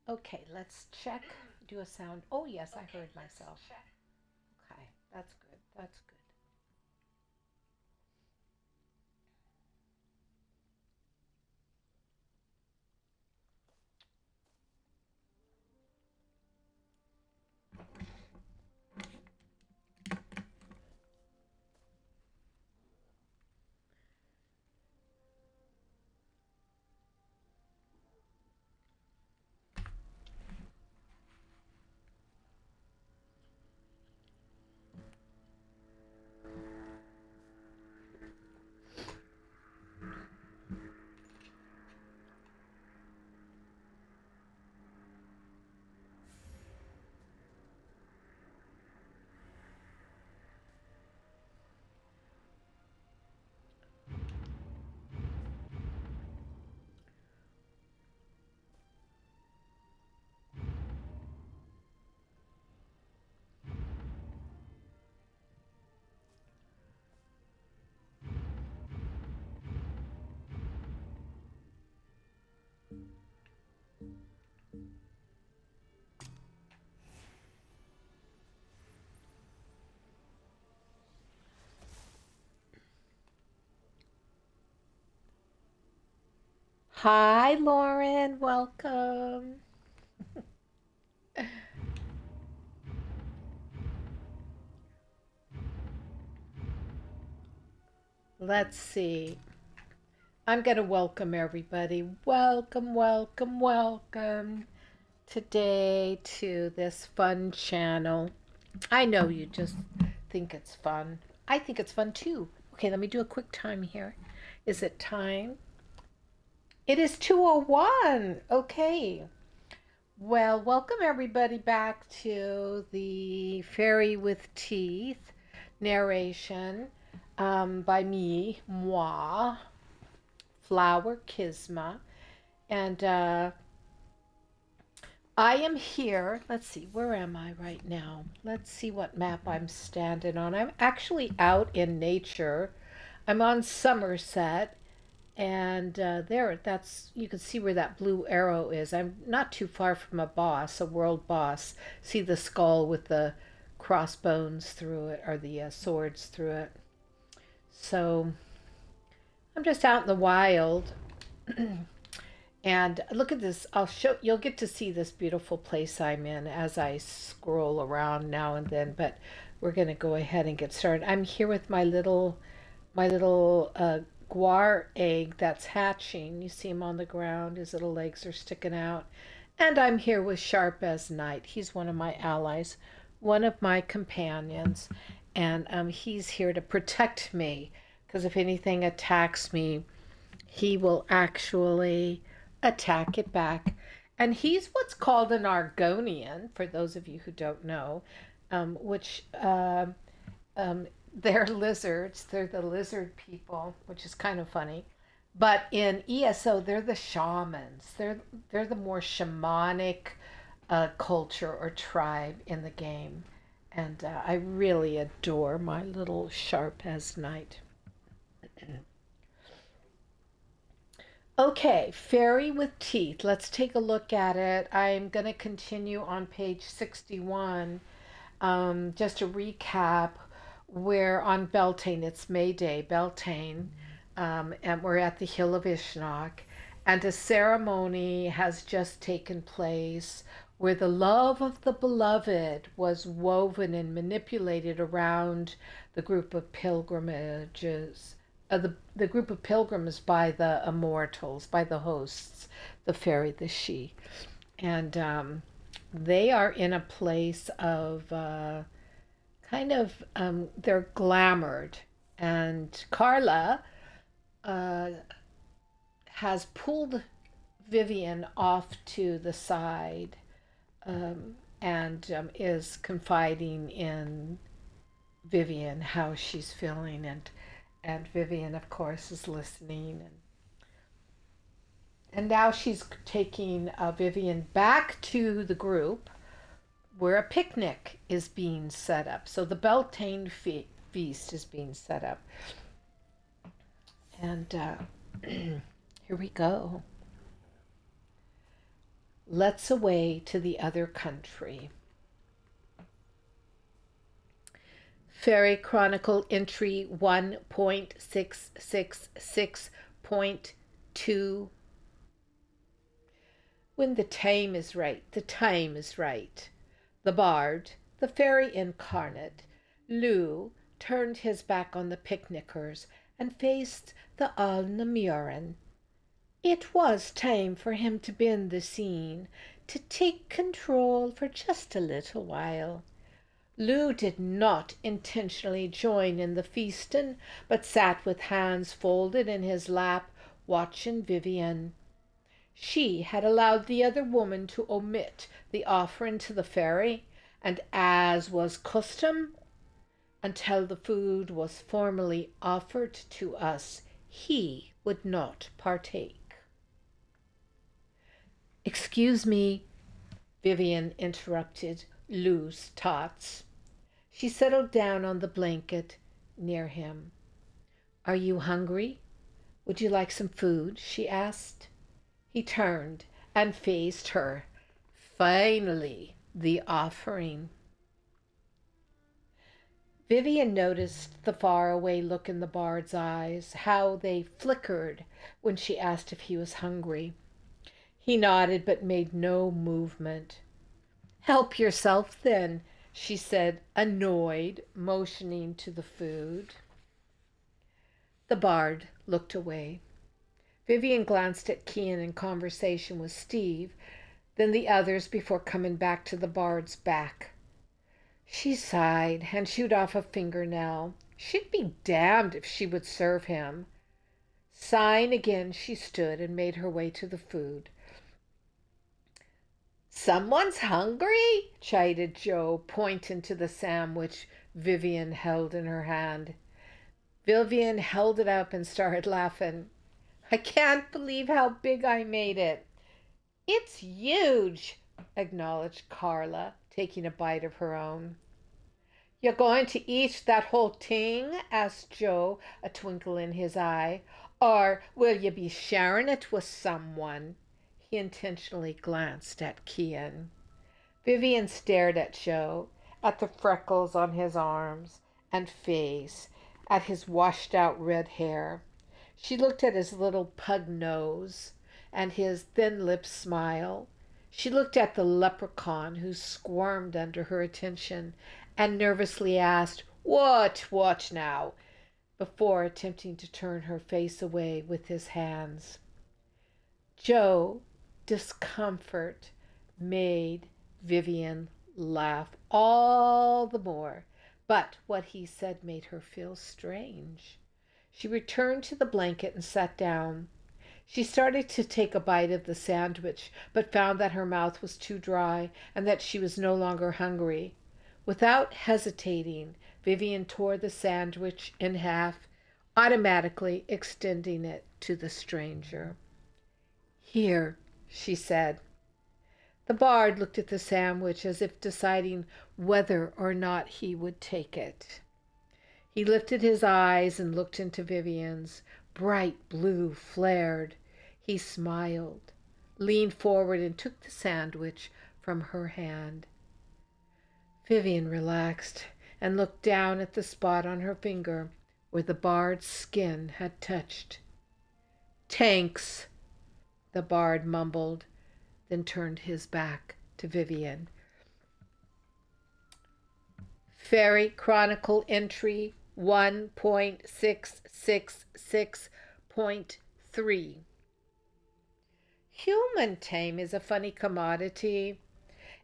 Okay, let's check. Do a sound. Oh, yes, I heard myself. Okay, that's good. That's good. Hi, Lauren. Welcome. Let's see. I'm going to welcome everybody. Welcome, welcome, welcome today to this fun channel. I know you just think it's fun. I think it's fun too. Okay, let me do a quick time here. Is it time? It is 2:01. Okay. Well, welcome everybody back to the Fairy with Teeth narration by me, moi, Flower Kisma. And I am here. Let's see, where am I right now? Let's see what map I'm standing on. I'm actually out in nature. I'm on Somerset, and there, that's you can see where that blue arrow is. I'm not too far from a boss, a world boss. See the skull with the crossbones through it, or the swords through it. So I'm just out in the wild. And look at this. I'll show you'll get to see this beautiful place I'm in as I scroll around now and then, but we're going to go ahead and get started. I'm here with my little guar egg that's hatching. You see him on the ground. His little legs are sticking out. And I'm here with Sharp as Night. He's one of my allies, one of my companions, and he's here to protect me because if anything attacks me, he will actually attack it back. And he's what's called an Argonian, for those of you who don't know, which um, they're lizards. They're the lizard people, which is kind of funny. But in ESO, they're the shamans. They're the more shamanic culture or tribe in the game, and I really adore my little Sharp as Night. Okay, Fairy with Teeth. Let's take a look at it. I'm going to continue on page 61. Just to recap, we're on Beltane. It's May Day, Beltane, and we're at the Hill of Ishnok. And a ceremony has just taken place where the love of the beloved was woven and manipulated around the group of pilgrimages the group of pilgrims by the immortals, by the hosts, the fairy, the she. And they are in a place of they're glamored. And Carla uh, has pulled Vivian off to the side and is confiding in Vivian how she's feeling, and Vivian, of course, is listening, and now she's taking Vivian back to the group where a picnic is being set up. So the Beltane feast is being set up, and here we go. Let's away to the other country. Faery Chronicle entry 1.666.2. When the time is right, the time is right. The bard, the fairy incarnate, Lugh, turned his back on the picnickers and faced the Al-Namuran. It was time for him to bend the scene, to take control for just a little while. Lugh did not intentionally join in the feastin', but sat with hands folded in his lap, watching Vivian. She had allowed the other woman to omit the offering to the fairy, and as was custom, until the food was formally offered to us, he would not partake. "Excuse me," Vivian interrupted Lugh's thoughts. She settled down on the blanket near him. "Are you hungry? Would you like some food?" she asked. He turned and faced her. Finally, the offering. Vivian noticed the faraway look in the bard's eyes, how they flickered when she asked if he was hungry. He nodded but made no movement. "Help yourself, then," she said, annoyed, motioning to the food. The bard looked away. Vivian glanced at Cian in conversation with Steve, then the others before coming back to the bard's back. She sighed and chewed off a fingernail. She'd be damned if she would serve him. Sighing again, she stood and made her way to the food. "Someone's hungry?" chided Joe, pointing to the sandwich Vivian held in her hand. Vivian held it up and started laughing. "I can't believe how big I made it." "It's huge," acknowledged Carla, taking a bite of her own. "You're going to eat that whole thing?" asked Joe, a twinkle in his eye. "Or will you be sharing it with someone?" He intentionally glanced at Cian. Vivian stared at Joe, at the freckles on his arms and face, at his washed-out red hair. She looked at his little pug nose and his thin-lipped smile. She looked at the leprechaun who squirmed under her attention and nervously asked, What now?" before attempting to turn her face away with his hands. Joe, discomfort made Vivian laugh all the more, but what he said made her feel strange. She returned to the blanket and sat down. She started to take a bite of the sandwich, but found that her mouth was too dry and that she was no longer hungry. Without hesitating, Vivian tore the sandwich in half, automatically extending it to the stranger. "Here," she said. The bard looked at the sandwich as if deciding whether or not he would take it. He lifted his eyes and looked into Vivian's. Bright blue flared. He smiled, leaned forward and took the sandwich from her hand. Vivian relaxed and looked down at the spot on her finger where the bard's skin had touched. "Tanks," the bard mumbled, then turned his back to Vivian. Faery Chronicle entry 1.666.3. Human time is a funny commodity.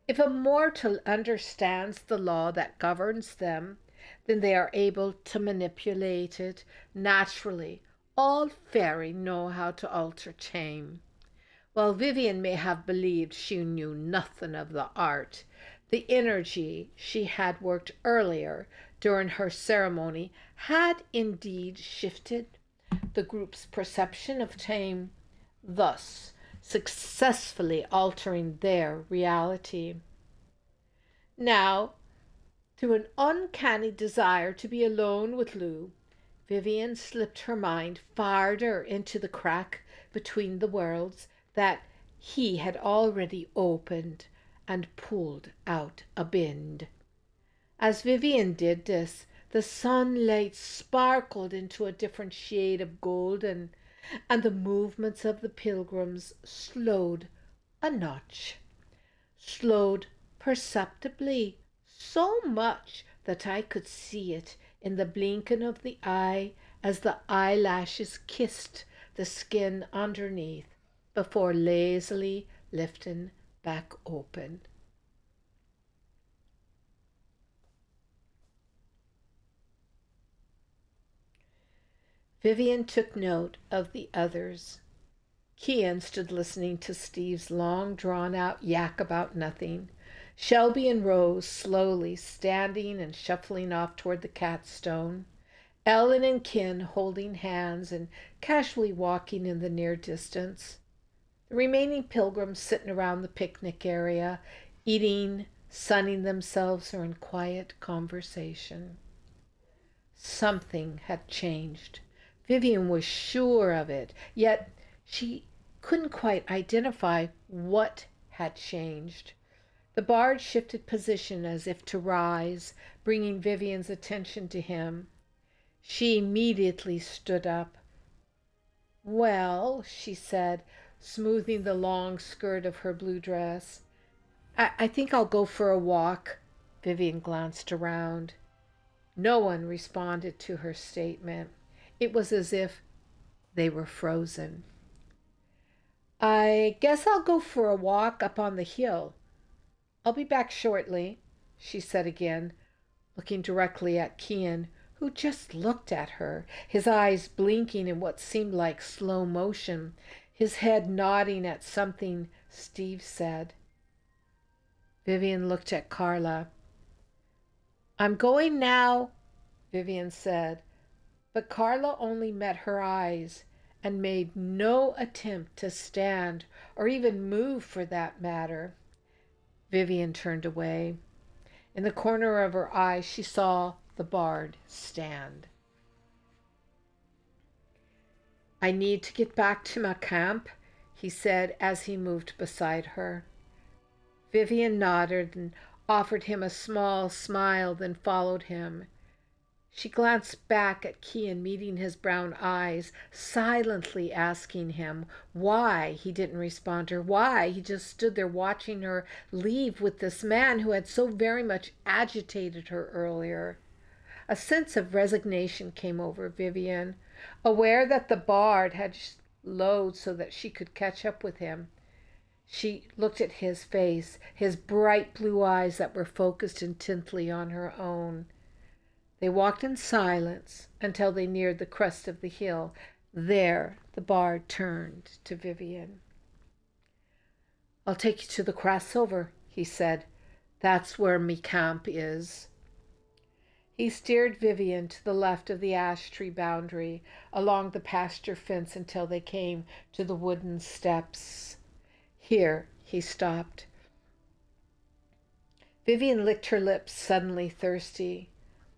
If a mortal understands the law that governs them, then they are able to manipulate it. Naturally, all fairy know how to alter time. While Vivian may have believed she knew nothing of the art, the energy she had worked earlier during her ceremony had indeed shifted the group's perception of time, thus successfully altering their reality. Now, through an uncanny desire to be alone with Lugh, Vivian slipped her mind farther into the crack between the worlds that he had already opened and pulled out a bind. As Vivian did this, the sunlight sparkled into a different shade of golden, and the movements of the pilgrims slowed a notch, slowed perceptibly, so much that I could see it in the blinking of the eye as the eyelashes kissed the skin underneath before lazily lifting back open. Vivian took note of the others. Kian stood listening to Steve's long drawn out yak about nothing. Shelby and Rose slowly standing and shuffling off toward the catstone. Ellen and Kin holding hands and casually walking in the near distance. The remaining pilgrims sitting around the picnic area, eating, sunning themselves, or in quiet conversation. Something had changed. Vivian was sure of it, yet she couldn't quite identify what had changed. The bard shifted position as if to rise, bringing Vivian's attention to him. She immediately stood up. "Well," she said, smoothing the long skirt of her blue dress, I think I'll go for a walk." Vivian glanced around. No one responded to her statement. It was as if they were frozen. "I guess I'll go for a walk up on the hill. I'll be back shortly," she said again, looking directly at Kian, who just looked at her, his eyes blinking in what seemed like slow motion, his head nodding at something Steve said. Vivian looked at Carla. "I'm going now," Vivian said, but Carla only met her eyes and made no attempt to stand or even move for that matter. Vivian turned away. In the corner of her eye, she saw the bard stand. "I need to get back to my camp," he said as he moved beside her. Vivian nodded and offered him a small smile, then followed him. She glanced back at Kian, meeting his brown eyes, silently asking him why he didn't respond to her, why he just stood there watching her leave with this man who had so very much agitated her earlier. A sense of resignation came over Vivian, aware that the bard had slowed so that she could catch up with him. She looked at his face, his bright blue eyes that were focused intently on her own. They walked in silence until they neared the crest of the hill. There the bard turned to Vivian. "I'll take you to the crossover," he said. "That's where me camp is." He steered Vivian to the left of the ash tree boundary, along the pasture fence until they came to the wooden steps. Here he stopped. Vivian licked her lips, suddenly thirsty.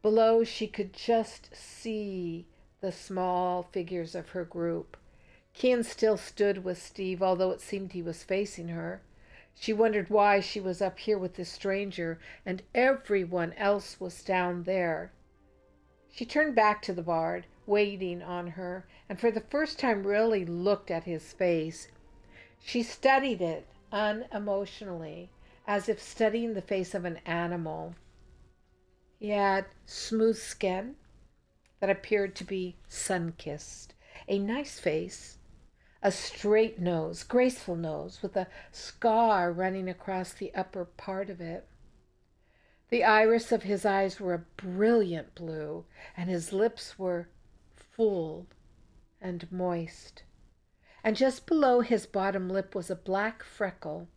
Below, she could just see the small figures of her group. Kian still stood with Steve, although it seemed he was facing her. She wondered why she was up here with this stranger and everyone else was down there. She turned back to the bard, waiting on her, and for the first time really looked at his face. She studied it unemotionally, as if studying the face of an animal. He had smooth skin that appeared to be sun-kissed, a nice face, a straight nose, graceful nose, with a scar running across the upper part of it. The iris of his eyes were a brilliant blue, and his lips were full and moist. And just below his bottom lip was a black freckle.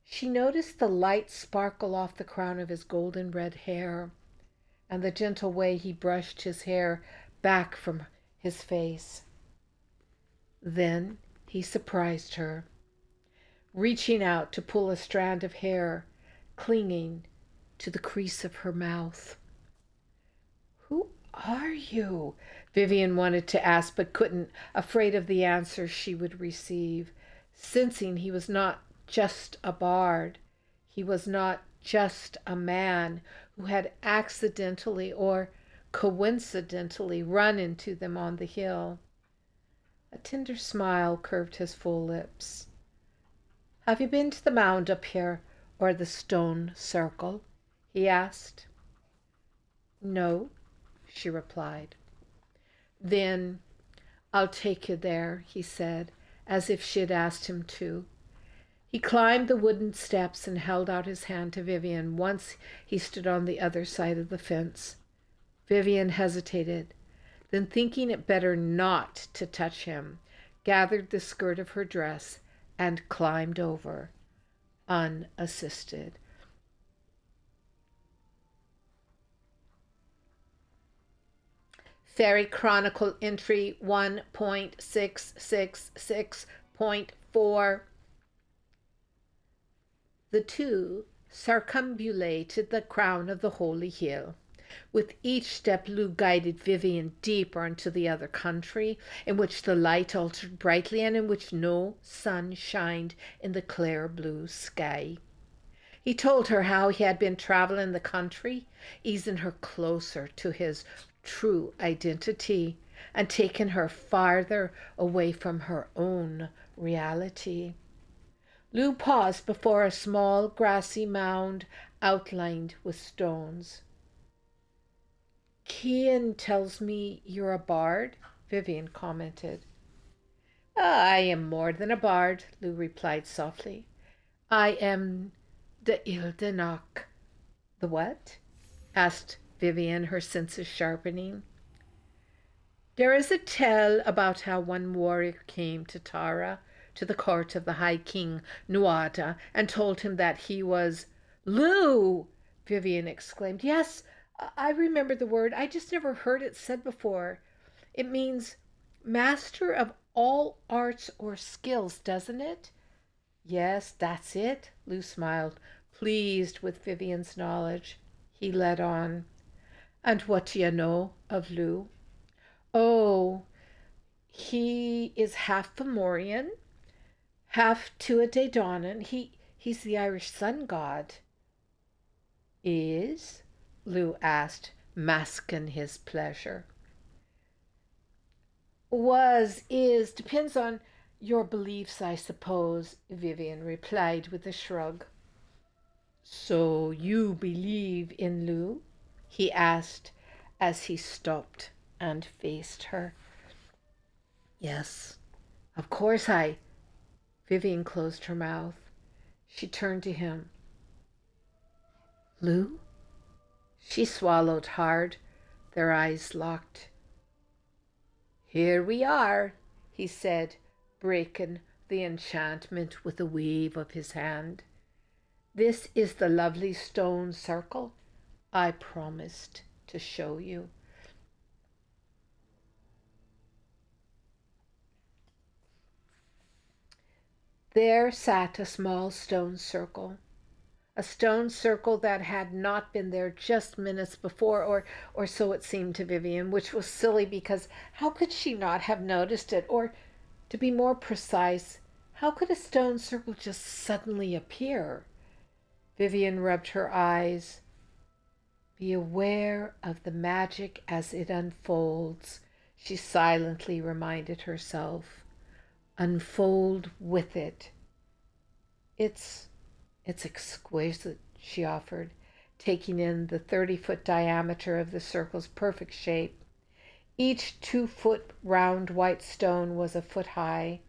She noticed the light sparkle off the crown of his golden red hair and the gentle way he brushed his hair back from his face. Then he surprised her, reaching out to pull a strand of hair clinging to the crease of her mouth. "Who are you?" Vivian wanted to ask but couldn't, afraid of the answer she would receive. sensing he was not just a bard, he was not just a man who had accidentally or coincidentally run into them on the hill. A tender smile curved his full lips. "Have you been to the mound up here, or the stone circle?" he asked. "No," she replied. "Then I'll take you there," he said, as if she had asked him to. He climbed the wooden steps and held out his hand to Vivian. Once he stood on the other side of the fence. Vivian hesitated, then, thinking it better not to touch him, gathered the skirt of her dress and climbed over, unassisted. Faery Chronicle entry 1.666.4. The two circumambulated the crown of the holy hill. With each step Lou guided Vivian deeper into the other country, in which the light altered brightly and in which no sun shined in the clear blue sky. He told her how he had been traveling the country, easing her closer to his true identity and taking her farther away from her own reality. Lou paused before a small grassy mound outlined with stones. "Cian tells me you're a bard," Vivian commented. "I am more than a bard," Lou replied softly. "I am the Ildenach." "The what?" asked Vivian, her senses sharpening. "There is a tale about how one warrior came to Tara, to the court of the High King Nuada, and told him that he was—" "Lou!" Vivian exclaimed. "Yes, I remember the word. I just never heard it said before. It means master of all arts or skills, doesn't it?" "Yes, that's it," Lou smiled, pleased with Vivian's knowledge. He led on. "And what do you know of Lou?" "Oh, he is half Fomorian, half Tuatha Dé Danann. He's the Irish sun god." "Is?" Lou asked, masking his pleasure. "Was, is, depends on your beliefs, I suppose," Vivian replied with a shrug. "So you believe in Lou?" he asked as he stopped and faced her. "Yes, of course I—" Vivian closed her mouth. She turned to him. "Lou?" She swallowed hard. Their eyes locked. "Here we are," he said, breaking the enchantment with a wave of his hand. "This is the lovely stone circle I promised to show you." There sat a small stone circle. A stone circle that had not been there just minutes before, or so it seemed to Vivian, which was silly because how could she not have noticed it? Or, to be more precise, how could a stone circle just suddenly appear? Vivian rubbed her eyes. "Be aware of the magic as it unfolds," she silently reminded herself. "Unfold with it." It's exquisite," she offered, taking in the 30-foot diameter of the circle's perfect shape. Each 2-foot round white stone was a foot high.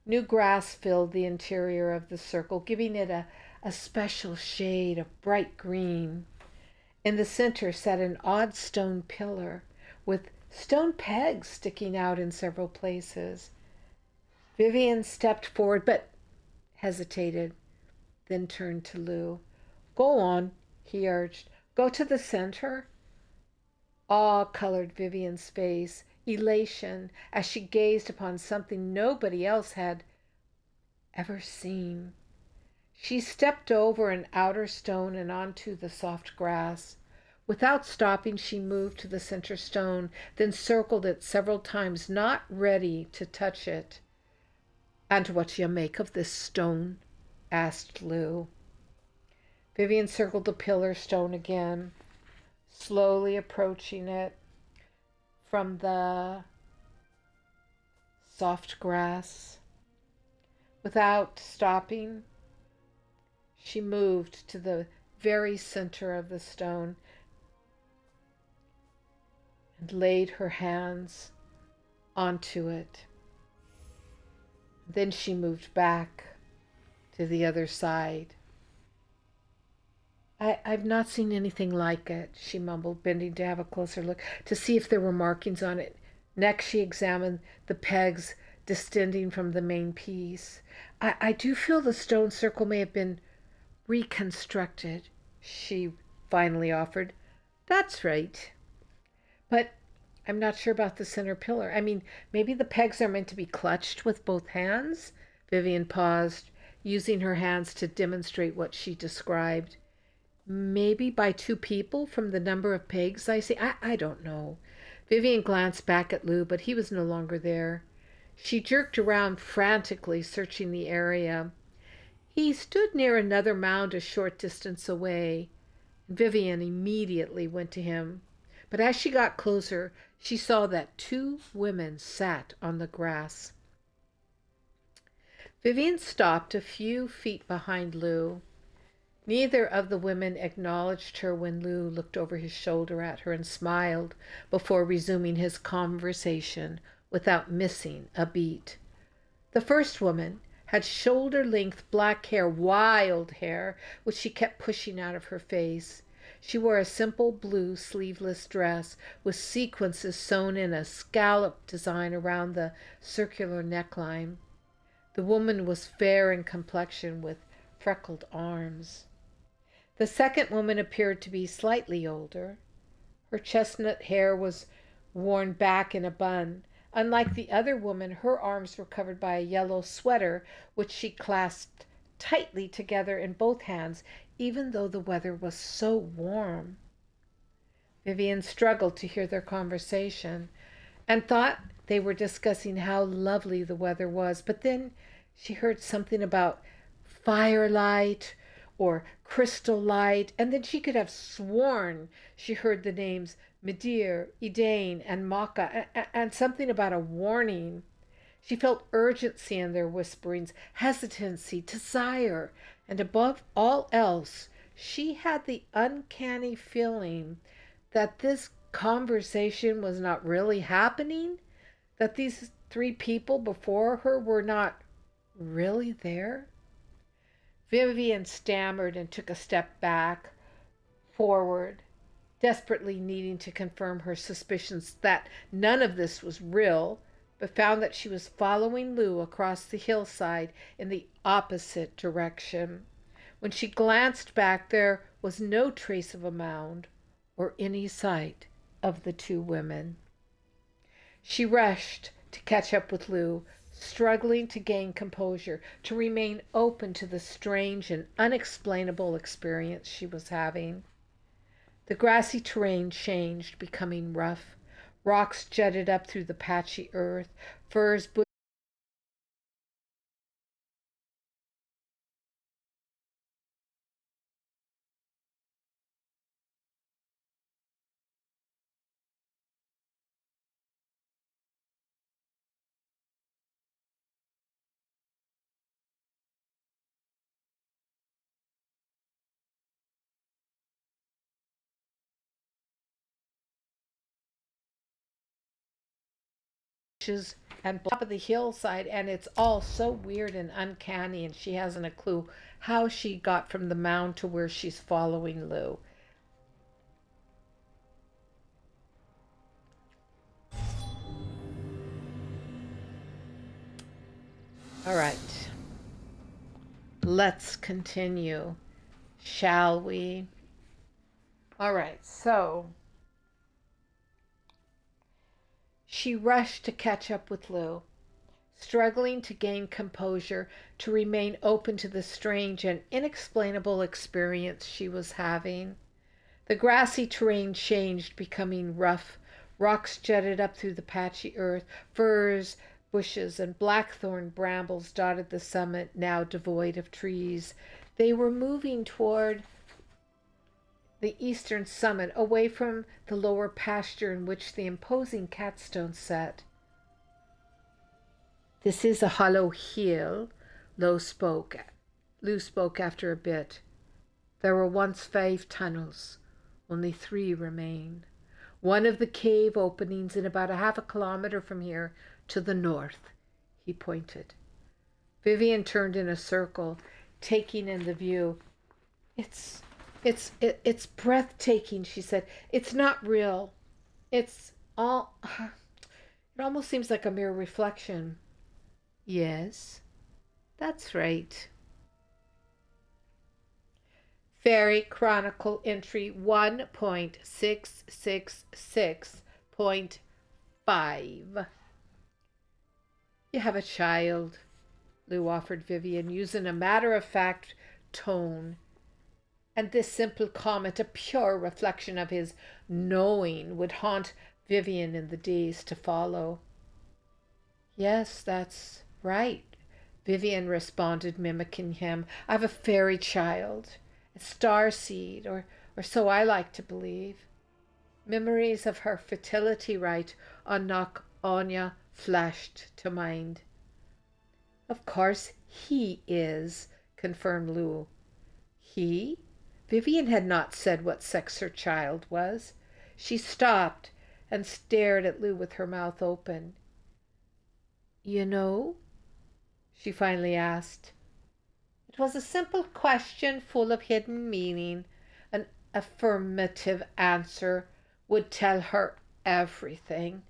New grass filled the interior of the circle, giving it a special shade of bright green. In the center sat an odd stone pillar with stone pegs sticking out in several places. Vivian stepped forward but hesitated, then turned to Lou. "Go on," he urged. "Go to the center." Awe colored Vivian's face, elation, as she gazed upon something nobody else had ever seen. She stepped over an outer stone and onto the soft grass. Without stopping, she moved to the center stone, then circled it several times, not ready to touch it. And what do you make of this stone? Asked Lou. Vivian circled the pillar stone again, slowly approaching it from the soft grass. Without stopping, she moved to the very center of the stone and laid her hands onto it. Then she moved back to the other side. I've not seen anything like it, she mumbled, bending to have a closer look to see if there were markings on it. Next, she examined the pegs distending from the main piece. I do feel the stone circle may have been reconstructed, she finally offered. That's right. But I'm not sure about the center pillar. I mean, maybe the pegs are meant to be clutched with both hands? Vivian paused, using her hands to demonstrate what she described. Maybe by two people from the number of pegs I see. I don't know. Vivian glanced back at Lou, but he was no longer there. She jerked around frantically, searching the area. He stood near another mound a short distance away. Vivian immediately went to him. But as she got closer, she saw that two women sat on the grass. Vivian stopped a few feet behind Lou. Neither of the women acknowledged her when Lou looked over his shoulder at her and smiled before resuming his conversation without missing a beat. The first woman had shoulder-length black hair, wild hair, which she kept pushing out of her face. She wore a simple blue sleeveless dress with sequences sewn in a scallop design around the circular neckline. The woman was fair in complexion with freckled arms. The second woman appeared to be slightly older. Her chestnut hair was worn back in a bun. Unlike the other woman, her arms were covered by a yellow sweater, which she clasped tightly together in both hands, even though the weather was so warm. Vivian struggled to hear their conversation and thought they were discussing how lovely the weather was, but then she heard something about firelight or crystal light, and then she could have sworn she heard the names Medir, Edain, and Maka, and something about a warning. She felt urgency in their whisperings, hesitancy, desire, and above all else, she had the uncanny feeling that this conversation was not really happening, that these three people before her were not really there. Vivian stammered and took a step forward, desperately needing to confirm her suspicions that none of this was real, but found that she was following Lou across the hillside in the opposite direction. When she glanced back, there was no trace of a mound or any sight of the two women. She rushed to catch up with Lou, struggling to gain composure, to remain open to the strange and unexplainable experience she was having. The grassy terrain changed, becoming rough. Rocks jutted up through the patchy earth. Firs, bushes, and top of the hillside, and it's all so weird and uncanny, and she hasn't a clue how she got from the mound to where she's following Lou. All right, let's continue, shall we? All right, so she rushed to catch up with Lou, struggling to gain composure, to remain open to the strange and inexplainable experience she was having. The grassy terrain changed, becoming rough. Rocks jutted up through the patchy earth. Firs, Bushes and blackthorn brambles dotted the summit, now devoid of trees. They were moving toward the eastern summit, away from the lower pasture in which the imposing catstone sat. "This is a hollow hill," Lou spoke after a bit. "There were once 5 tunnels. Only 3 remain. One of the cave openings in about a half a kilometer from here to the north." He pointed. Vivian turned in a circle, taking in the view. It's breathtaking," she said. "It's not real. It almost seems like a mere reflection." "Yes, that's right." Faery-Chronicle entry 1.666.5. "You have a child," Lou offered Vivian, using a matter-of-fact tone. And this simple comment, a pure reflection of his knowing, would haunt Vivian in the days to follow. "Yes, that's right," Vivian responded, mimicking him. "I have a fairy child, a starseed, or so I like to believe." Memories of her fertility rite on Knock Anya flashed to mind. "Of course he is," confirmed Lou. "He?" Vivian had not said what sex her child was. She stopped and stared at Lou with her mouth open. "You know?" she finally asked. It was a simple question full of hidden meaning. An affirmative answer would tell her everything.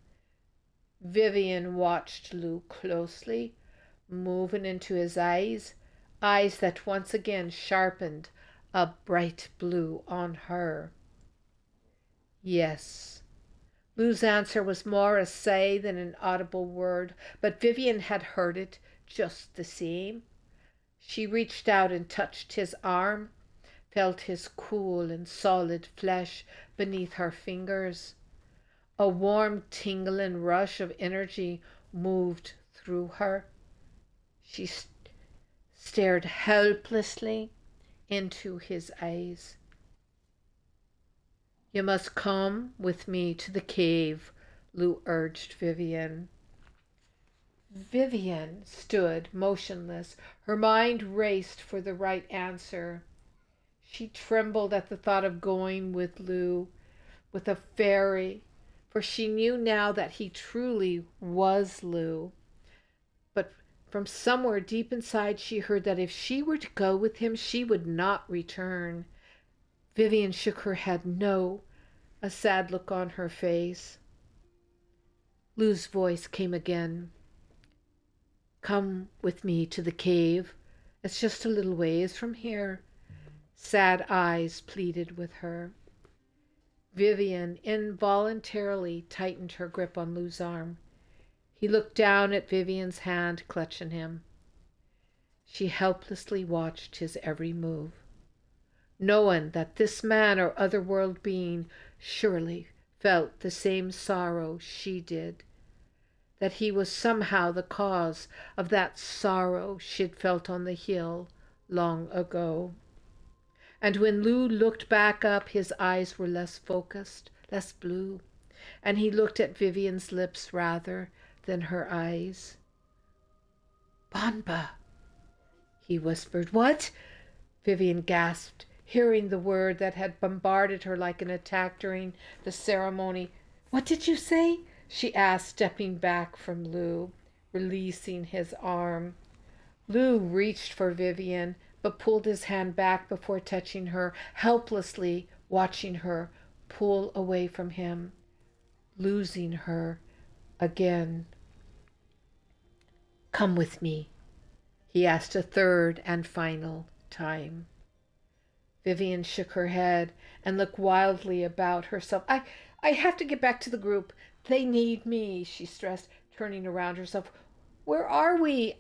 Vivian watched Lou closely, moving into his eyes that once again sharpened a bright blue on her. "Yes." Lou's answer was more a sigh than an audible word, but Vivian had heard it just the same. She reached out and touched his arm, felt his cool and solid flesh beneath her fingers. A warm tingling rush of energy moved through her. She stared helplessly into his eyes. "You must come with me to the cave," Lou urged Vivian. Vivian stood motionless. Her mind raced for the right answer. She trembled at the thought of going with Lou, with a fairy, for she knew now that he truly was Lou. But from somewhere deep inside she heard that if she were to go with him, she would not return. Vivian shook her head no, a sad look on her face. Lou's voice came again. "Come with me to the cave. It's just a little ways from here." Sad eyes pleaded with her. Vivian involuntarily tightened her grip on Lou's arm. He looked down at Vivian's hand clutching him. She helplessly watched his every move, knowing that this man or otherworld being surely felt the same sorrow she did, that he was somehow the cause of that sorrow she'd felt on the hill long ago. And when Lou looked back up, his eyes were less focused, less blue, and he looked at Vivian's lips rather than her eyes. "Banba," he whispered. "What?" Vivian gasped, hearing the word that had bombarded her like an attack during the ceremony. "What did you say?" she asked, stepping back from Lou, releasing his arm. Lou reached for Vivian, but pulled his hand back before touching her, helplessly watching her pull away from him, losing her again. "Come with me," he asked a third and final time. Vivian shook her head and looked wildly about herself. I have to get back to the group. They need me," she stressed, turning around herself. "Where are we?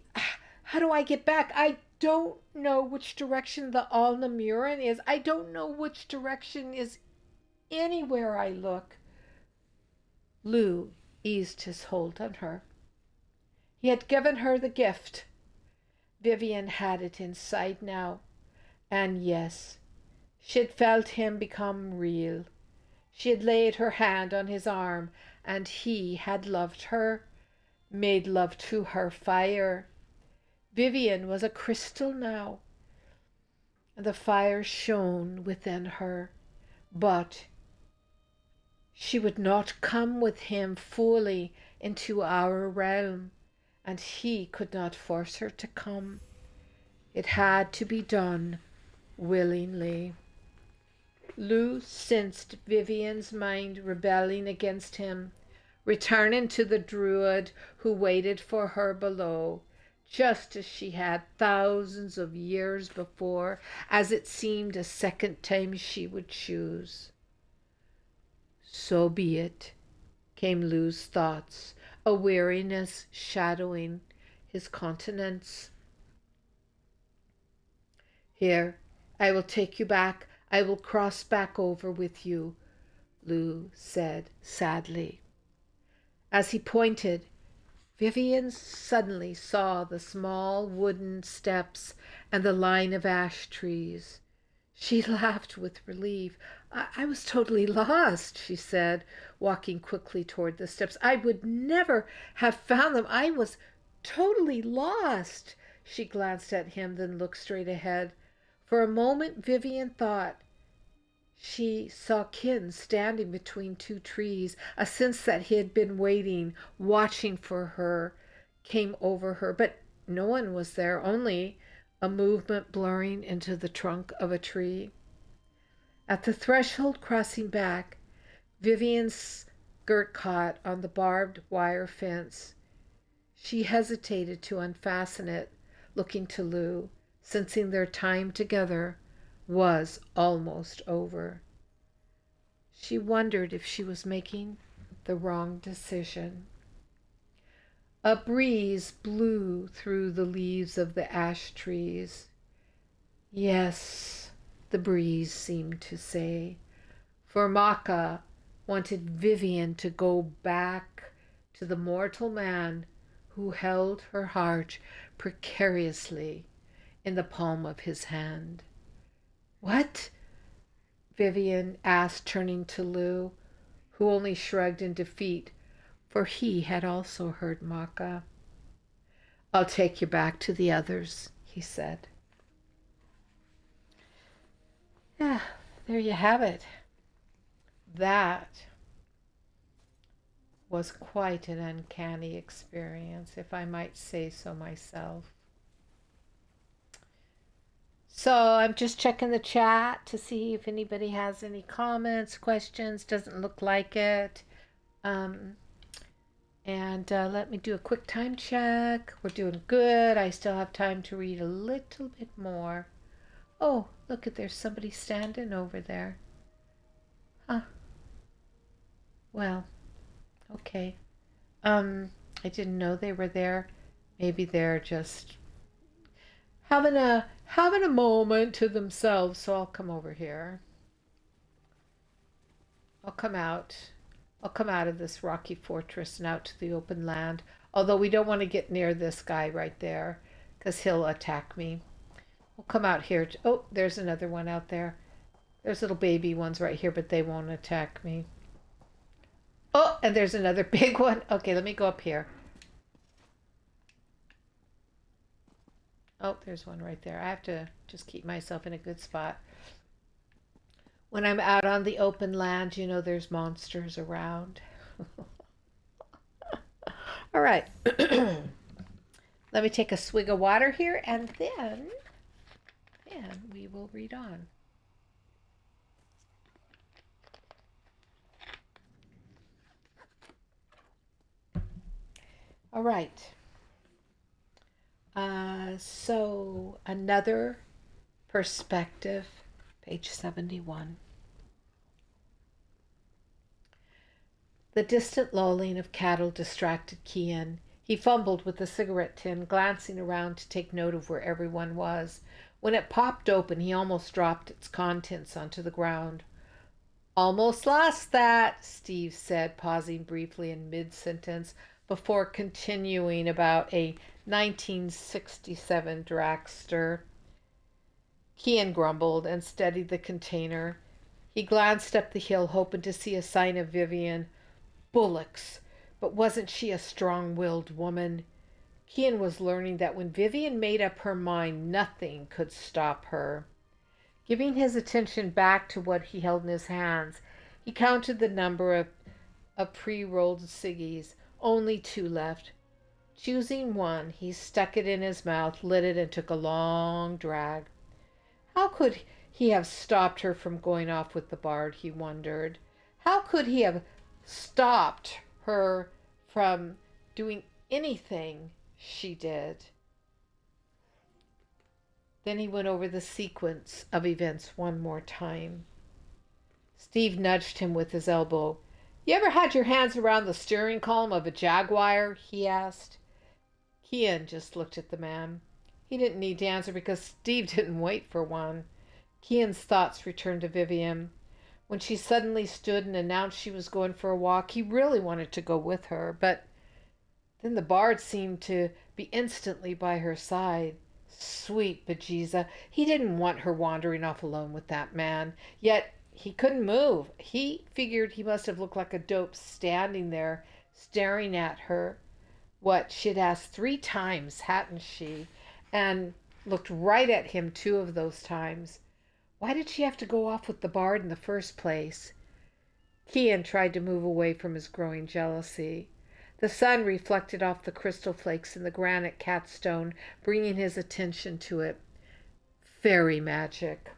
How do I get back? I don't know which direction the Al-Namuran is. I don't know which direction is anywhere I look." Lou eased his hold on her. He had given her the gift. Vivian had it inside now. And yes, she had felt him become real. She had laid her hand on his arm, and he had loved her, made love to her fire. Vivian was a crystal now. The fire shone within her, but she would not come with him fully into our realm, and he could not force her to come. It had to be done willingly. Lou sensed Vivian's mind rebelling against him, returning to the druid who waited for her below, just as she had thousands of years before, as it seemed a second time she would choose. So be it, came Lou's thoughts, a weariness shadowing his countenance. Here, I will take you back. I will cross back over with you, Lou said sadly. As he pointed, Vivian suddenly saw the small wooden steps and the line of ash trees. She laughed with relief. I was totally lost, she said, walking quickly toward the steps. I would never have found them. I was totally lost. She glanced at him, then looked straight ahead. For a moment, Vivian thought she saw Kin standing between two trees. A sense that he had been waiting, watching for her, came over her. But no one was there, only a movement blurring into the trunk of a tree. At the threshold crossing back, Vivian's skirt caught on the barbed wire fence. She hesitated to unfasten it, looking to Lou, sensing their time together was almost over. She wondered if she was making the wrong decision. A breeze blew through the leaves of the ash trees. Yes, the breeze seemed to say, for Maka wanted Vivian to go back to the mortal man who held her heart precariously in the palm of his hand. What? Vivian asked, turning to Lou, who only shrugged in defeat, for he had also heard Maka. I'll take you back to the others, he said. Yeah, there you have it. That was quite an uncanny experience, if I might say so myself. So I'm just checking the chat to see if anybody has any comments, questions. Doesn't look like it. Let me do a quick time check. We're doing good. I still have time to read a little bit more. Oh, look at there's somebody standing over there. Huh. Well, okay. I didn't know they were there. Maybe they're just having a moment to themselves, so I'll come over here. I'll come out of this rocky fortress and out to the open land. Although we don't want to get near this guy right there, because he'll attack me. We'll come out here. Oh, there's another one out there. There's little baby ones right here, but they won't attack me. Oh, and there's another big one. Okay, let me go up here. Oh, there's one right there. I have to just keep myself in a good spot. When I'm out on the open land, you know there's monsters around. All right. Let me take a swig of water here, and then we will read on. All right. So another perspective, page 71. The distant lolling of cattle distracted Kian. He fumbled with the cigarette tin, glancing around to take note of where everyone was. When it popped open, he almost dropped its contents onto the ground. Almost lost that, Steve said, pausing briefly in mid-sentence before continuing about a 1967 dragster. Kian grumbled and steadied the container. He glanced up the hill, hoping to see a sign of Vivian. Bullocks! But wasn't she a strong-willed woman? Kian was learning that when Vivian made up her mind, nothing could stop her. Giving his attention back to what he held in his hands, he counted the number of pre-rolled ciggies. Only 2 left. Choosing one, he stuck it in his mouth, lit it, and took a long drag. How could he have stopped her from going off with the bard, he wondered. How could he have stopped her from doing anything she did? Then he went over the sequence of events one more time. Steve nudged him with his elbow. You ever had your hands around the steering column of a Jaguar? He asked. Kian just looked at the man. He didn't need to answer because Steve didn't wait for one. Kian's thoughts returned to Vivian. When she suddenly stood and announced she was going for a walk, he really wanted to go with her, but then the bard seemed to be instantly by her side. Sweet bejesus, he didn't want her wandering off alone with that man. Yet he couldn't move. He figured he must have looked like a dope standing there, staring at her. What, she'd asked 3 times, hadn't she? And looked right at him 2 of those times. Why did she have to go off with the bard in the first place? Kian tried to move away from his growing jealousy. The sun reflected off the crystal flakes in the granite catstone, bringing his attention to it. Fairy magic.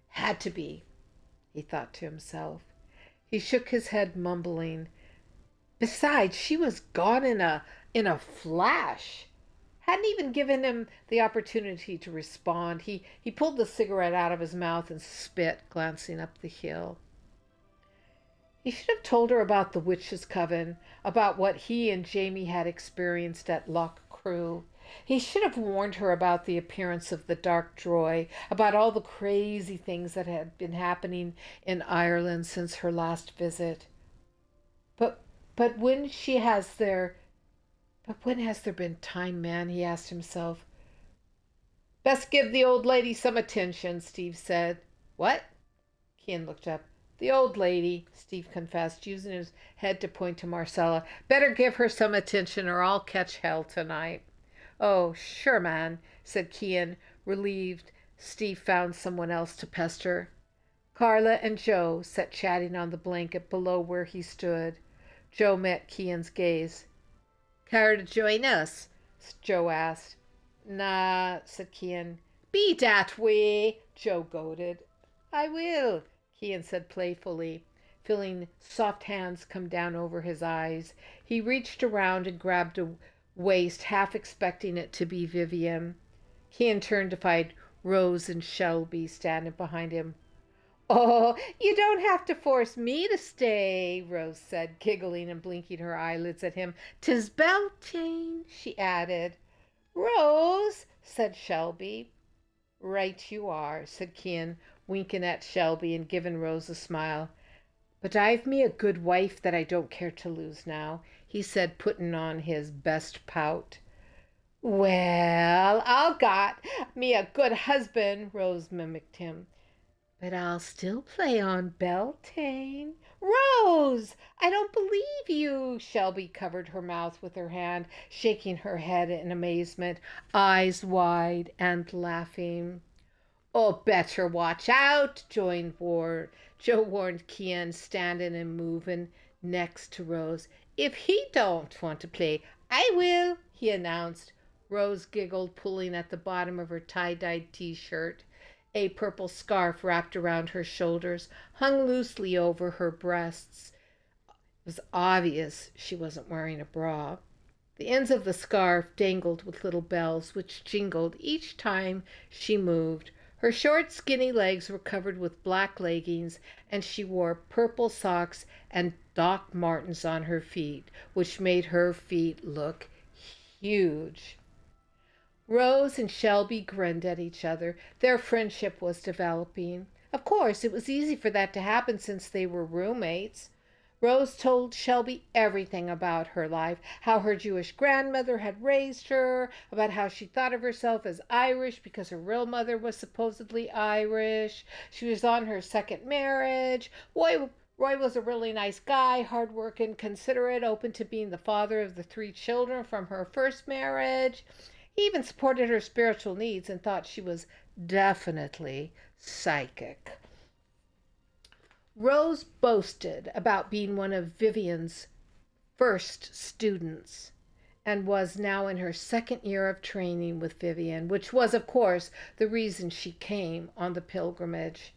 Had to be, he thought to himself. He shook his head, mumbling. Besides, she was gone in a flash. Hadn't even given him the opportunity to respond. He pulled the cigarette out of his mouth and spit, glancing up the hill. He should have told her about the witch's coven, about what he and Jamie had experienced at Loch Crew. He should have warned her about the appearance of the dark droy, about all the crazy things that had been happening in Ireland since her last visit. But when has there been time, man? He asked himself. Best give the old lady some attention, Steve said. What? Kian looked up. The old lady, Steve confessed, using his head to point to Marcella. Better give her some attention or I'll catch hell tonight. Oh, sure, man, said Kian, relieved Steve found someone else to pester. Carla and Joe sat chatting on the blanket below where he stood. Joe met Kian's gaze. Care to join us? Joe asked. Nah, said Kian. Be dat way, Joe goaded. I will, Kian said playfully, feeling soft hands come down over his eyes. He reached around and grabbed a waist, half expecting it to be Vivian. Kian turned to find Rose and Shelby standing behind him. Oh, you don't have to force me to stay, Rose said, giggling and blinking her eyelids at him. 'Tis Beltane, she added. Rose, said Shelby. Right you are, said Kian, winking at Shelby and giving Rose a smile. But I've me a good wife that I don't care to lose now, he said, putting on his best pout. Well, I'll got me a good husband, Rose mimicked him. But I'll still play on Beltane. Rose, I don't believe you. Shelby covered her mouth with her hand, shaking her head in amazement, eyes wide and laughing. Oh, better watch out, Joe warned Kian, standing and moving next to Rose. If he don't want to play, I will, he announced. Rose giggled, pulling at the bottom of her tie-dyed t-shirt. A purple scarf wrapped around her shoulders hung loosely over her breasts. It was obvious she wasn't wearing a bra. The ends of the scarf dangled with little bells, which jingled each time she moved. Her short, skinny legs were covered with black leggings, and she wore purple socks and Doc Martens on her feet, which made her feet look huge. Rose and Shelby grinned at each other. Their friendship was developing. Of course, it was easy for that to happen since they were roommates. Rose told Shelby everything about her life, how her Jewish grandmother had raised her, about how she thought of herself as Irish because her real mother was supposedly Irish. She was on her second marriage. Roy was a really nice guy, hardworking, considerate, open to being the father of the 3 children from her first marriage. He even supported her spiritual needs and thought she was definitely psychic. Rose boasted about being one of Vivian's first students and was now in her second year of training with Vivian, which was, of course, the reason she came on the pilgrimage.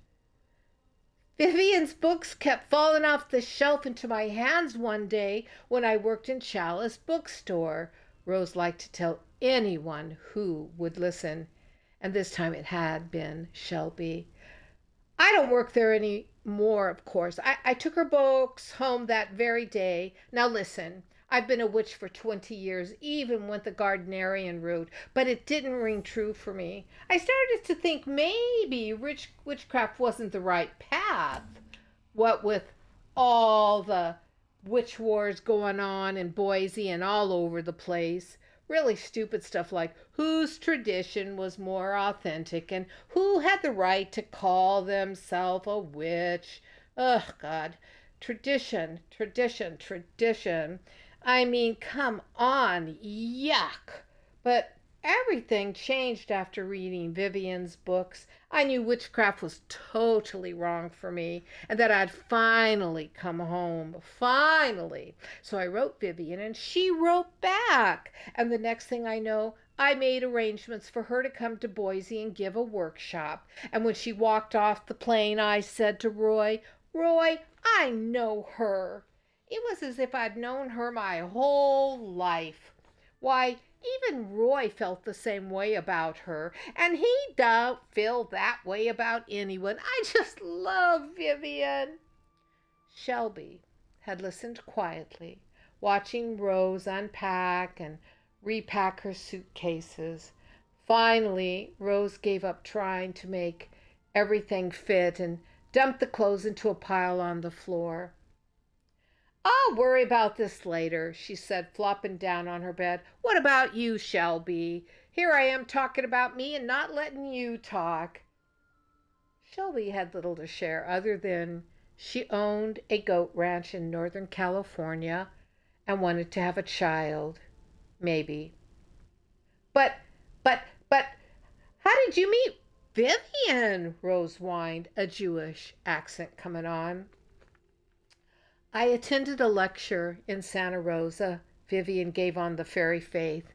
Vivian's books kept falling off the shelf into my hands one day when I worked in Chalice Bookstore, Rose liked to tell anyone who would listen, and this time it had been Shelby. I don't work there any more, of course. I took her books home that very day. Now listen, I've been a witch for 20 years, even went the Gardnerian route, but it didn't ring true for me. I started to think maybe witchcraft wasn't the right path. What with all the witch wars going on in Boise and all over the place. Really stupid stuff like whose tradition was more authentic and who had the right to call themselves a witch. Ugh, God. Tradition, tradition, tradition. I mean, come on. Yuck. But everything changed after reading Vivian's books. I knew witchcraft was totally wrong for me and that I'd finally come home. Finally. So I wrote Vivian and she wrote back. And the next thing I know, I made arrangements for her to come to Boise and give a workshop. And when she walked off the plane, I said to Roy, I know her. It was as if I'd known her my whole life. Why, even Roy felt the same way about her, and he don't feel that way about anyone. I just love Vivian. Shelby had listened quietly, watching Rose unpack and repack her suitcases. Finally, Rose gave up trying to make everything fit and dumped the clothes into a pile on the floor. I'll worry about this later, she said, flopping down on her bed. What about you, Shelby? Here I am talking about me and not letting you talk. Shelby had little to share other than she owned a goat ranch in Northern California and wanted to have a child. Maybe. But, how did you meet Vivian? Rose whined, a Jewish accent coming on. I attended a lecture in Santa Rosa Vivian gave on the fairy faith.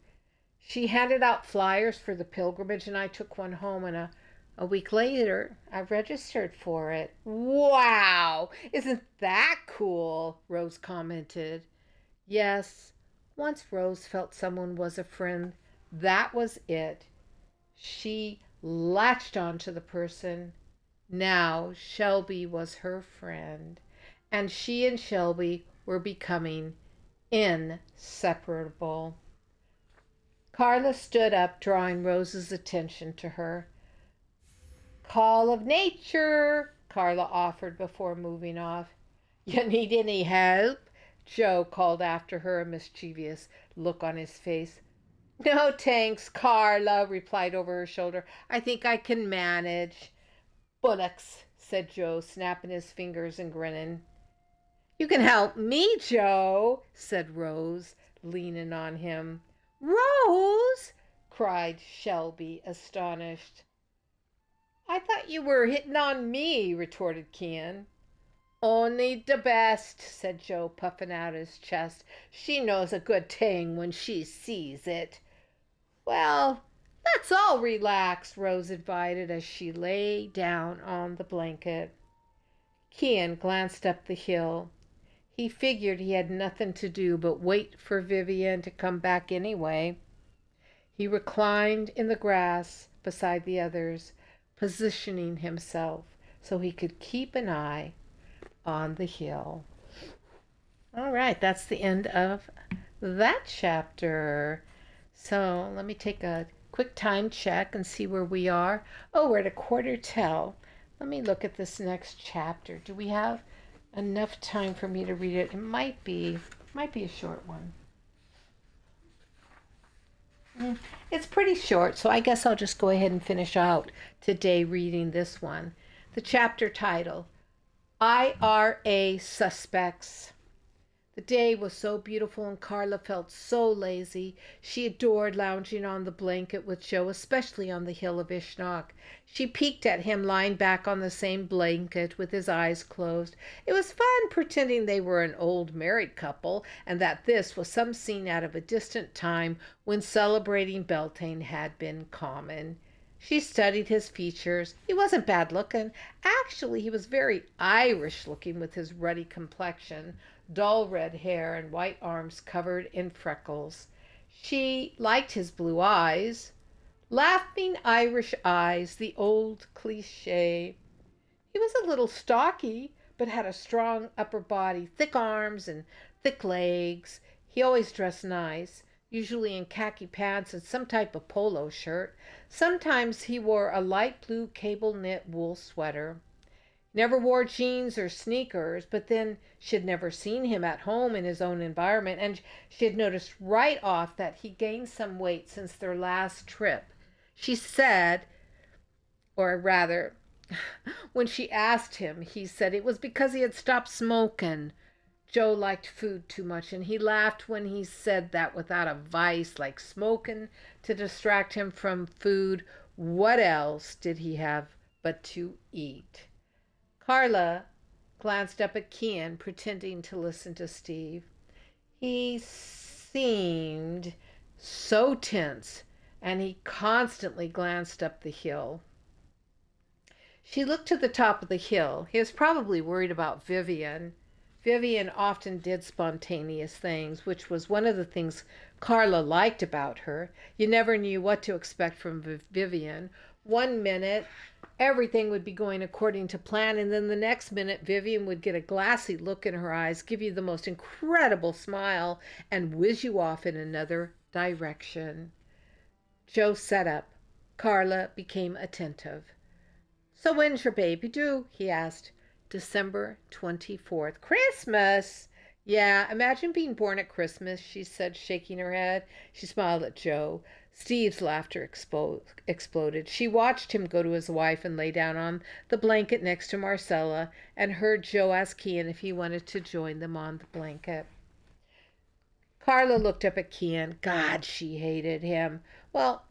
She handed out flyers for the pilgrimage and I took one home and a week later I registered for it. Wow! Isn't that cool? Rose commented. Yes, once Rose felt someone was a friend, that was it. She latched onto the person. Now Shelby was her friend. And she and Shelby were becoming inseparable. Carla stood up, drawing Rose's attention to her. Call of nature, Carla offered before moving off. You need any help? Joe called after her, a mischievous look on his face. No thanks, Carla, replied over her shoulder. I think I can manage. Bullocks, said Joe, snapping his fingers and grinning. You can help me, Joe, said Rose, leaning on him. Rose, cried Shelby, astonished. I thought you were hitting on me, retorted Ken. Only the best, said Joe, puffing out his chest. She knows a good thing when she sees it. Well, let's all relax, Rose invited as she lay down on the blanket. Ken glanced up the hill. He figured he had nothing to do but wait for Vivian to come back anyway. He reclined in the grass beside the others, positioning himself so he could keep an eye on the hill. All right, that's the end of that chapter. So let me take a quick time check and see where we are. Oh, we're at a quarter till. Let me look at this next chapter. Do we have enough time for me to read it. It might be a short one. It's pretty short, so I guess I'll just go ahead and finish out today reading this one. The chapter title, IRA Suspects. The day was so beautiful and Carla felt so lazy. She adored lounging on the blanket with Joe, especially on the hill of Ishnok. She peeked at him lying back on the same blanket with his eyes closed. It was fun pretending they were an old married couple and that this was some scene out of a distant time when celebrating Beltane had been common. She studied his features. He wasn't bad looking. Actually, he was very Irish looking with his ruddy complexion, dull red hair, and white arms covered in freckles. She liked his blue eyes. Laughing Irish eyes, the old cliche. He was a little stocky, but had a strong upper body, thick arms, and thick legs. He always dressed nice, usually in khaki pants and some type of polo shirt. Sometimes he wore a light blue cable knit wool sweater. Never wore jeans or sneakers, but then she'd never seen him at home in his own environment, and she had noticed right off that he gained some weight since their last trip. She said, or rather, when she asked him, he said it was because he had stopped smoking. Joe liked food too much, and he laughed when he said that without a vice like smoking to distract him from food. What else did he have but to eat? Carla glanced up at Kian, pretending to listen to Steve. He seemed so tense, and he constantly glanced up the hill. She looked to the top of the hill. He was probably worried about Vivian. Vivian often did spontaneous things, which was one of the things Carla liked about her. You never knew what to expect from Vivian. One minute, everything would be going according to plan, and then the next minute, Vivian would get a glassy look in her eyes, give you the most incredible smile, and whiz you off in another direction. Joe sat up. Carla became attentive. So when's your baby due? He asked. December 24th. Christmas! Yeah, imagine being born at Christmas, she said, shaking her head. She smiled at Joe. Steve's laughter exploded. She watched him go to his wife and lay down on the blanket next to Marcella, and heard Joe ask Kian if he wanted to join them on the blanket. Carla looked up at Kian. God, she hated him. Well,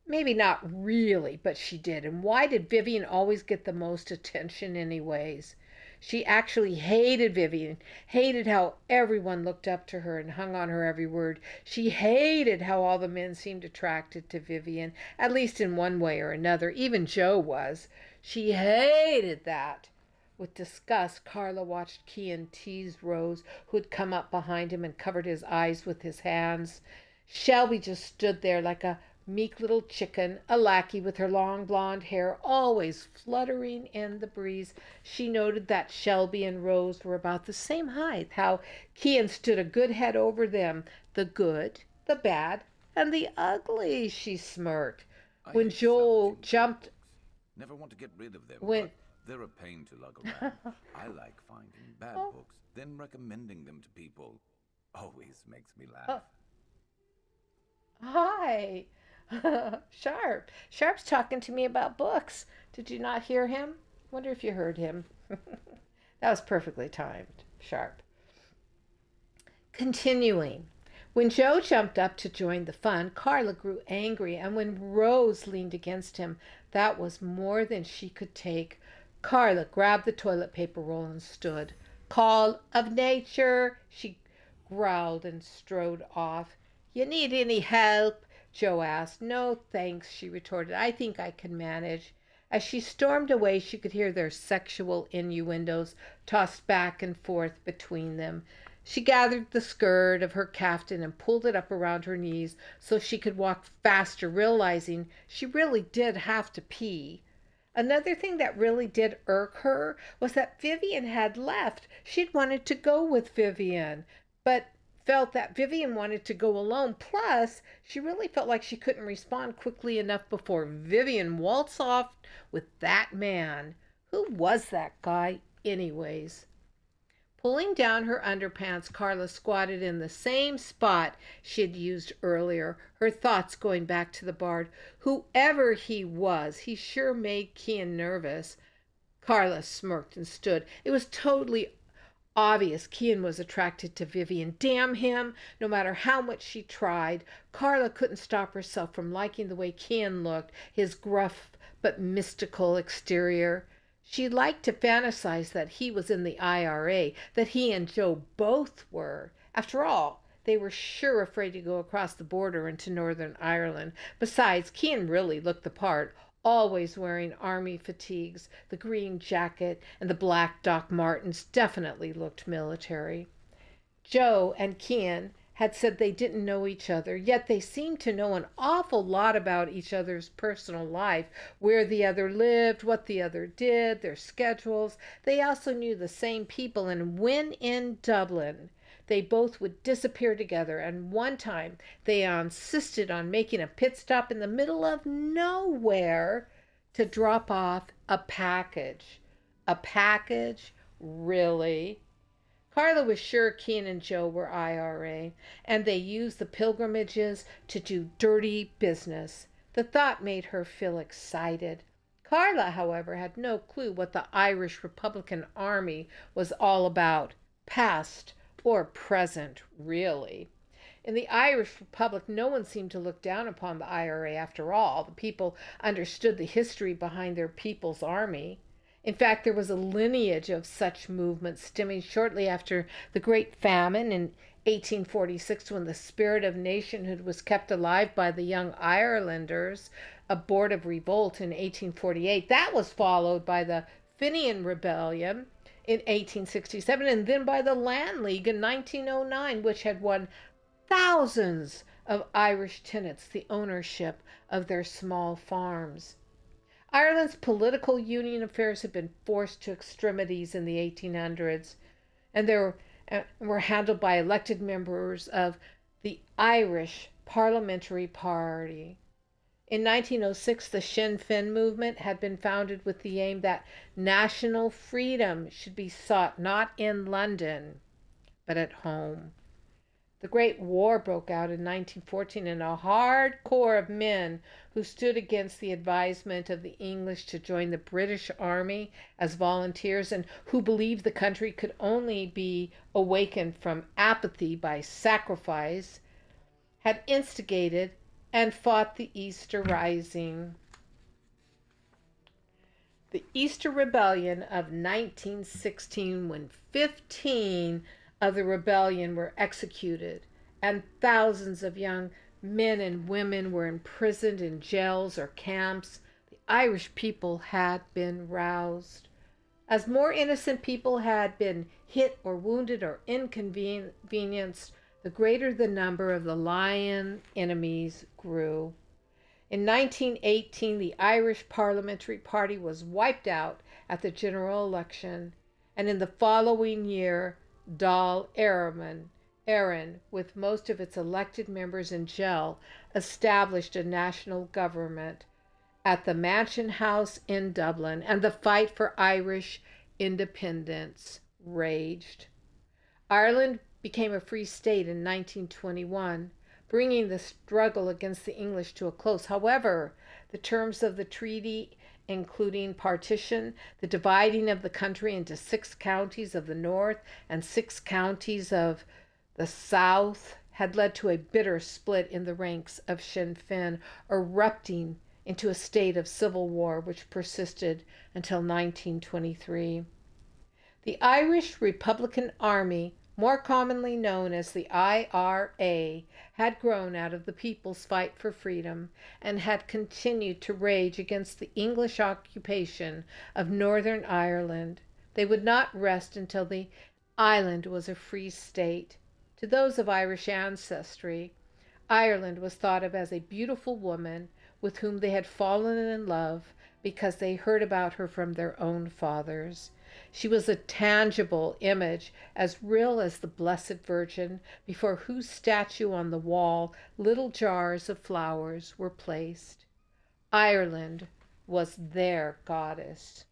maybe not really, but she did. And why did Vivian always get the most attention anyways? She actually hated Vivian, hated how everyone looked up to her and hung on her every word. She hated how all the men seemed attracted to Vivian, at least in one way or another. Even Joe was. She hated that. With disgust, Carla watched Kian tease Rose, who had come up behind him and covered his eyes with his hands. Shelby just stood there like a meek little chicken, a lackey with her long blonde hair always fluttering in the breeze. She noted that Shelby and Rose were about the same height, how Kian stood a good head over them. The good, the bad, and the ugly, she smirked. When Joel jumped... Never want to get rid of them, when... but they're a pain to lug around. I like finding bad books, then recommending them to people. Always makes me laugh. Hi. Sharp. Sharp's talking to me about books. Did you not hear him? Wonder if you heard him. That was perfectly timed. Sharp. Continuing. When Joe jumped up to join the fun, Carla grew angry, and when Rose leaned against him, that was more than she could take. Carla grabbed the toilet paper roll and stood. Call of nature, she growled and strode off. You need any help? Joe asked. No, thanks, she retorted. I think I can manage. As she stormed away, she could hear their sexual innuendos tossed back and forth between them. She gathered the skirt of her caftan and pulled it up around her knees so she could walk faster, realizing she really did have to pee. Another thing that really did irk her was that Vivian had left. She'd wanted to go with Vivian, but felt that Vivian wanted to go alone. Plus, she really felt like she couldn't respond quickly enough before Vivian waltzed off with that man. Who was that guy, anyways? Pulling down her underpants, Carla squatted in the same spot she had used earlier, her thoughts going back to the bard. Whoever he was, he sure made Kian nervous. Carla smirked and stood. It was totally obvious Kian was attracted to Vivian. Damn him! No matter how much she tried, Carla couldn't stop herself from liking the way Kian looked, his gruff but mystical exterior. She liked to fantasize that he was in the IRA, that he and Joe both were. After all, they were sure afraid to go across the border into Northern Ireland. Besides, Kian really looked the part, always wearing army fatigues. The green jacket and the black Doc Martens definitely looked military. Joe and Kian had said they didn't know each other, yet they seemed to know an awful lot about each other's personal life, where the other lived, what the other did, their schedules. They also knew the same people, and when in Dublin, they both would disappear together, and one time they insisted on making a pit stop in the middle of nowhere to drop off a package. A package? Really? Carla was sure Kian and Joe were IRA, and they used the pilgrimages to do dirty business. The thought made her feel excited. Carla, however, had no clue what the Irish Republican Army was all about, past or present, really. In the Irish Republic, no one seemed to look down upon the IRA after all. The people understood the history behind their people's army. In fact, there was a lineage of such movements stemming shortly after the Great Famine in 1846, when the spirit of nationhood was kept alive by the Young Irelanders abortive revolt in 1848. That was followed by the Fenian Rebellion in 1867, and then by the Land League in 1909, which had won thousands of Irish tenants the ownership of their small farms. Ireland's political union affairs had been forced to extremities in the 1800s, and were handled by elected members of the Irish Parliamentary Party. In 1906, the Sinn Féin movement had been founded with the aim that national freedom should be sought not in London, but at home. The Great War broke out in 1914, and a hard core of men who stood against the advisement of the English to join the British Army as volunteers, and who believed the country could only be awakened from apathy by sacrifice, had instigated and fought the Easter Rising. The Easter Rebellion of 1916, when 15 of the rebellion were executed, and thousands of young men and women were imprisoned in jails or camps. The Irish people had been roused. As more innocent people had been hit or wounded or inconvenienced, the greater the number of the lion enemies grew. In 1918, the Irish Parliamentary Party was wiped out at the general election, and in the following year, Dáil Éireann, with most of its elected members in jail, established a national government at the Mansion House in Dublin, and the fight for Irish independence raged. Ireland became a free state in 1921, bringing the struggle against the English to a close. However, the terms of the treaty, including partition, the dividing of the country into 6 counties of the north and 6 counties of the south, had led to a bitter split in the ranks of Sinn Féin, erupting into a state of civil war which persisted until 1923. The Irish Republican Army, more commonly known as the IRA, had grown out of the people's fight for freedom and had continued to rage against the English occupation of Northern Ireland. They would not rest until the island was a free state. To those of Irish ancestry, Ireland was thought of as a beautiful woman with whom they had fallen in love because they heard about her from their own fathers. She was a tangible image, as real as the Blessed Virgin, before whose statue on the wall little jars of flowers were placed. Ireland was their goddess.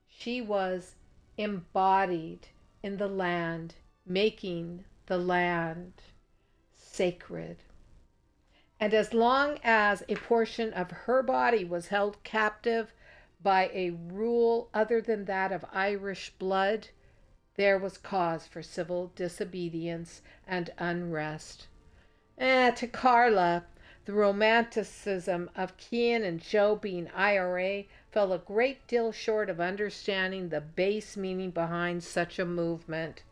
She was embodied in the land, making the land sacred. And as long as a portion of her body was held captive by a rule other than that of Irish blood, there was cause for civil disobedience and unrest. To Carla, the romanticism of Cian and Joe being IRA fell a great deal short of understanding the base meaning behind such a movement.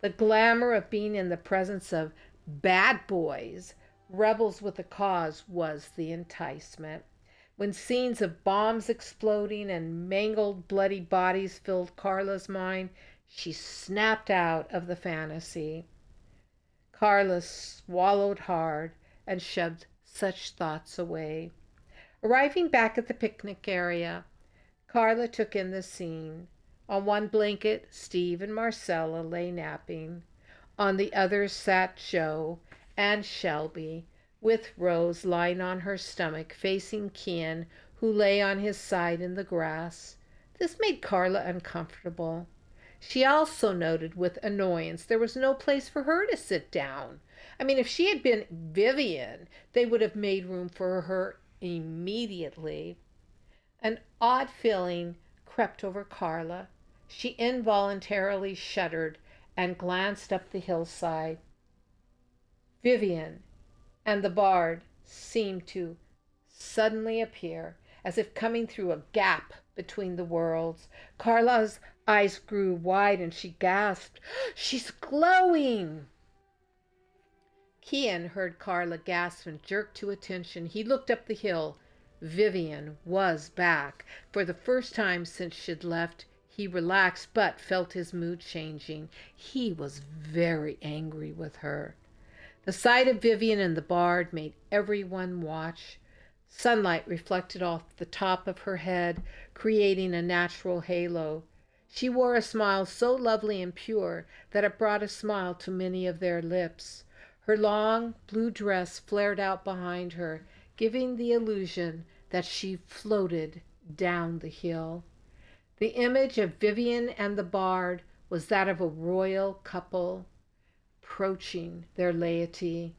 The glamour of being in the presence of bad boys, rebels with a cause, was the enticement. When scenes of bombs exploding and mangled, bloody bodies filled Carla's mind, she snapped out of the fantasy. Carla swallowed hard and shoved such thoughts away. Arriving back at the picnic area, Carla took in the scene. On one blanket, Steve and Marcella lay napping. On the other sat Joe and Shelby, with Rose lying on her stomach, facing Cian, who lay on his side in the grass. This made Carla uncomfortable. She also noted with annoyance there was no place for her to sit down. I mean, if she had been Vivian, they would have made room for her immediately. An odd feeling crept over Carla. She involuntarily shuddered and glanced up the hillside. Vivian and the bard seemed to suddenly appear, as if coming through a gap between the worlds. Carla's eyes grew wide and she gasped, "She's glowing!" Cian heard Carla gasp and jerked to attention. He looked up the hill. Vivian was back. For the first time since she'd left, he relaxed but felt his mood changing. He was very angry with her. The sight of Vivian and the bard made everyone watch. Sunlight reflected off the top of her head, creating a natural halo. She wore a smile so lovely and pure that it brought a smile to many of their lips. Her long blue dress flared out behind her, giving the illusion that she floated down the hill. The image of Vivian and the bard was that of a royal couple approaching their laity.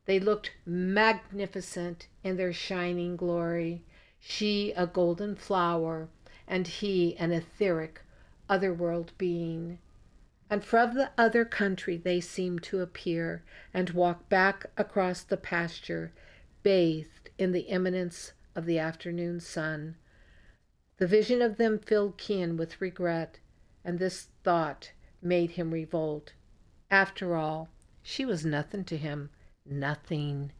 They looked magnificent in their shining glory, she a golden flower, and he an etheric, otherworld being. And from the other country they seemed to appear and walk back across the pasture, bathed in the imminence of the afternoon sun. The vision of them filled Cian with regret, and this thought made him revolt. After all, she was nothing to him, nothing.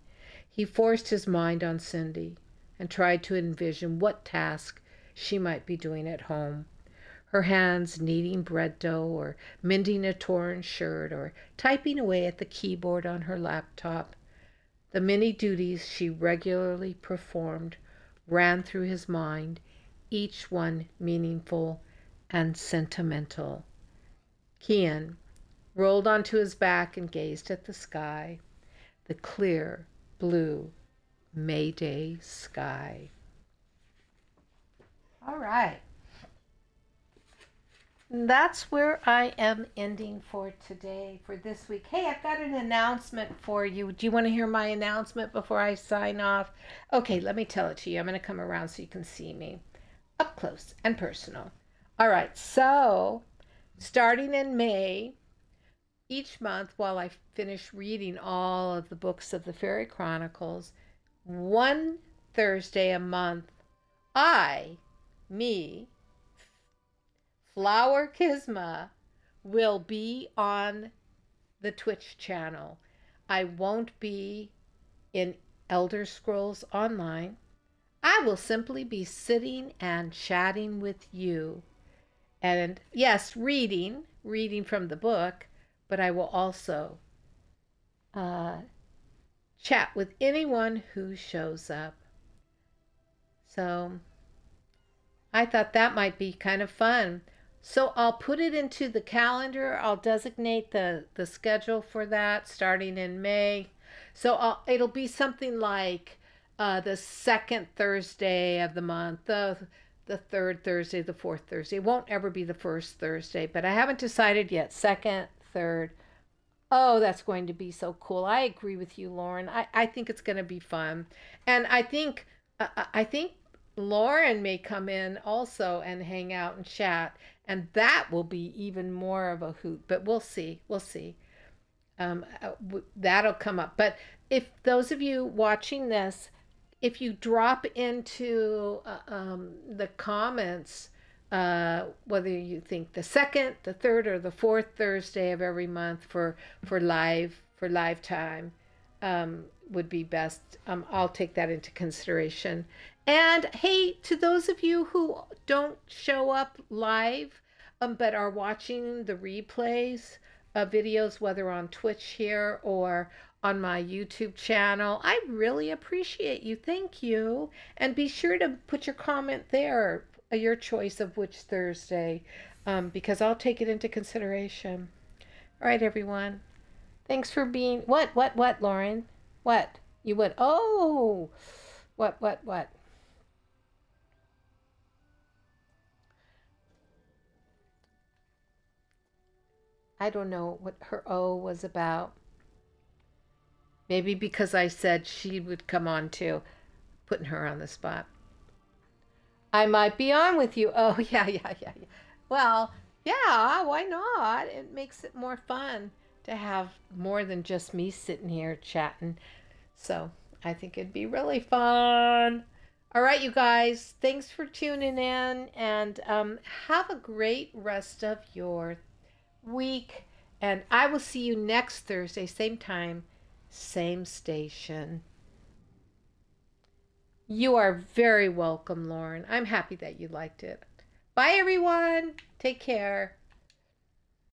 He forced his mind on Cindy and tried to envision what task she might be doing at home. Her hands kneading bread dough or mending a torn shirt or typing away at the keyboard on her laptop. The many duties she regularly performed ran through his mind, each one meaningful and sentimental. Cian rolled onto his back and gazed at the sky, the clear blue May Day sky. All right. That's where I am ending for today, for this week. Hey, I've got an announcement for you. Do you want to hear my announcement before I sign off? Okay, let me tell it to you. I'm going to come around so you can see me up close and personal. All right, so starting in May, each month while I finish reading all of the books of the Faery-Chronicles, one Thursday a month, Flower Kisma, will be on the Twitch channel. I won't be in Elder Scrolls Online. I will simply be sitting and chatting with you. And yes, reading from the book, but I will also chat with anyone who shows up. So I thought that might be kind of fun. So I'll put it into the calendar. I'll designate the schedule for that starting in May. So it'll be something like the second Thursday of the month, the the third Thursday, the fourth Thursday. It won't ever be the first Thursday, but I haven't decided yet. Second, third. Oh, that's going to be so cool. I agree with you, Lauren. I think it's going to be fun. And I think Lauren may come in also and hang out and chat, and that will be even more of a hoot. But we'll see. We'll see. That'll come up. But if those of you watching this, if you drop into the comments, whether you think the second, the third, or the fourth Thursday of every month for live time would be best. I'll take that into consideration. And hey, to those of you who don't show up live, but are watching the replays of videos, whether on Twitch here or on my YouTube channel, I really appreciate you. Thank you. And be sure to put your comment there, your choice of which Thursday, because I'll take it into consideration. All right, everyone. Thanks for being... What, Lauren? What? You would... Oh! What? I don't know what her O was about. Maybe because I said she would come on too, putting her on the spot. I might be on with you. Oh, yeah. Well, yeah, why not? It makes it more fun to have more than just me sitting here chatting. So I think it'd be really fun. All right, you guys, thanks for tuning in, and have a great rest of your week. And I will see you next Thursday, same time, same station. You are very welcome, Lauren. I'm happy that you liked it. Bye, everyone. Take care.